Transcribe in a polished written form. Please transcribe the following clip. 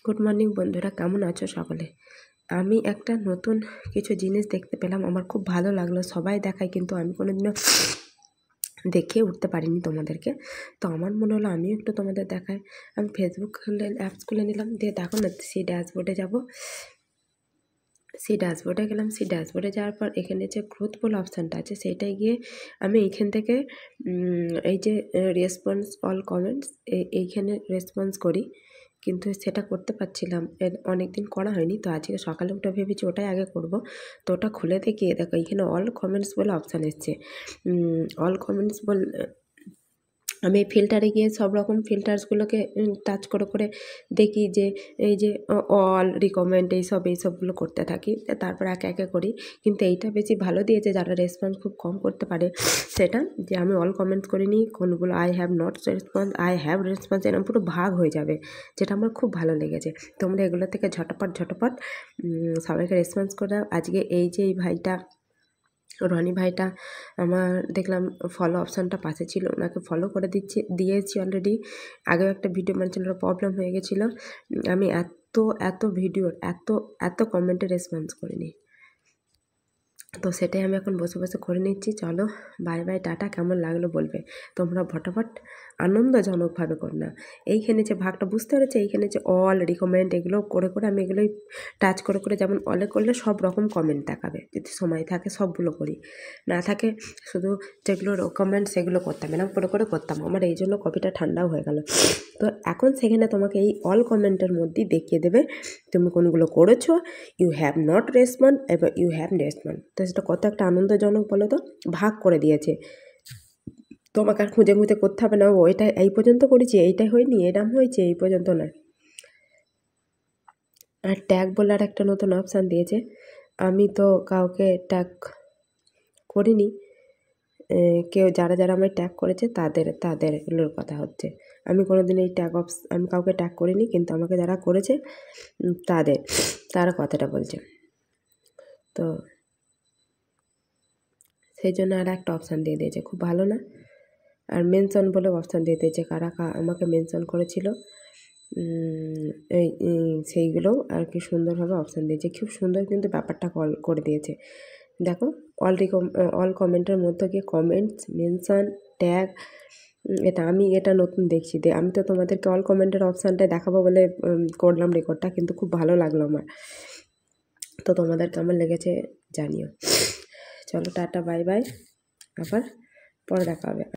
Good morning বন্ধুরা, কেমন আছো সকলে? আমি একটা নতুন কিছু জিনিস দেখতে পেলাম, আমার খুব ভালো লাগলো। সবাই দেখায় কিন্তু আমি কোনোদিনও দেখে উঠতে পারিনি তোমাদেরকে। তো আমার মনে হলো আমি একটু তোমাদের দেখাই। আমি ফেসবুক খুলে অ্যাপস খুলে নিলাম, দিয়ে দেখো না সেই ড্যাশবোর্ডে যাবো। সেই ড্যাশবোর্ডে গেলাম, সেই ড্যাশবোর্ডে যাওয়ার পর এখানে যে গ্রোথ বলে অপশানটা আছে সেইটায় গিয়ে আমি এইখান থেকে এই যে রেসপন্স অল কমেন্টস এইখানে রেসপন্স করি, কিন্তু সেটা করতে পারছিলাম, অনেক দিন করা হয়নি। তো আজকে সকালে উঠে ভেবেছি ওটাই আগে করব। তো ওটা খুলে দেখিয়ে দেখো এইখানে অল কমেন্টস বলে অপশান এসছে। অল কমেন্টস আমি ফিল্টারে গিয়ে সব রকম ফিল্টার্সগুলোকে টাচ করে করে দেখি যে এই যে অল রিকমেন্ড এইসবগুলো করতে থাকি, তারপর একে একে করি। কিন্তু এইটা বেশি ভালো দিয়েছে যারা রেসপন্স খুব কম করতে পারে, সেটা যে আমি অল কমেন্টস করিনি, কোনগুলো I have not response, I have response, এরকম পুরো ভাগ হয়ে যাবে, যেটা আমার খুব ভালো লেগেছে। তোমরা এগুলো থেকে ঝটপট সবাইকে রেসপন্স করে দাও। আজকে এই যে এই ভাইটা রনি ভাইটা আমার দেখলাম ফলো অপশানটা পাশে ছিল, ওনাকে ফলো করে দিয়েছি অলরেডি। আগেও একটা ভিডিও বানাচ্ছিল, প্রবলেম হয়ে গেছিলো। আমি এত ভিডিওর এত কমেন্টে রেসপন্স করিনি। তো সেটাই আমি এখন বসে বসে করে নিচ্ছি। চলো বাই বাই, টাটা। কেমন লাগলো বলবে। তোমরা ফটাফট আনন্দজনকভাবে কর না। এইখানে যে ভাগটা বুঝতে পেরেছে, এইখানে যে অল রিকমেন্ড এগুলো করে করে আমি এগুলোই টাচ করে করে, যেমন অলে করলে সব রকম কমেন্ট দেখাবে, যদি সময় থাকে সবগুলো করি, না থাকে শুধু যেগুলো কমেন্ট সেগুলো করতাম, এরকম করে করে করতাম। আমার এই জন্য কপিটা ঠান্ডাও হয়ে গেল। তো এখন সেখানে তোমাকে এই অল কমেন্টের মধ্যেই দেখিয়ে দেবে তুমি কোনগুলো করেছো, ইউ হ্যাভ নট রেসপন্ড এবং ইউ হ্যাভ রেসপন্ড। তো সেটা কত একটা আনন্দজনক বলো তো, ভাগ করে দিয়েছে। তোমাকে আর খুঁজে খুঁজে করতে হবে না, ওইটা এই পর্যন্ত করেছি, এইটাই হয়নি, এরম হয়েছে, এই পর্যন্ত না। আর ট্যাগ বলে আর একটা নতুন অপশান দিয়েছে। আমি তো কাউকে ট্যাগ করিনি, কেউ যারা আমায় ট্যাগ করেছে তাদেরগুলোর কথা হচ্ছে। আমি কোনোদিন এই আমি কাউকে ট্যাগ করিনি, কিন্তু আমাকে যারা করেছে তারা কথাটা বলছে। তো সেই জন্য আর একটা অপশান দিয়ে দিয়েছে, খুব ভালো না? আর মেনশন বলে অপশান দিয়ে দিয়েছে, কারা আমাকে মেনশন করেছিল সেইগুলো আর কি সুন্দরভাবে অপশান দিয়েছে, খুব সুন্দর কিন্তু ব্যাপারটা করে দিয়েছে। দেখো অল কমেন্টের মধ্যে গিয়ে কমেন্টস, মেনশন, ট্যাগ, এটা নতুন দেখছি। আমি তো তোমাদেরকে অল কমেন্টের অপশানটাই দেখাবো বলে করলাম রেকর্ডটা, কিন্তু খুব ভালো লাগলো আমার। তো তোমাদের কেমন লেগেছে জানিও। চলো টাটা বাই বাই, আবার পরে দেখা হবে।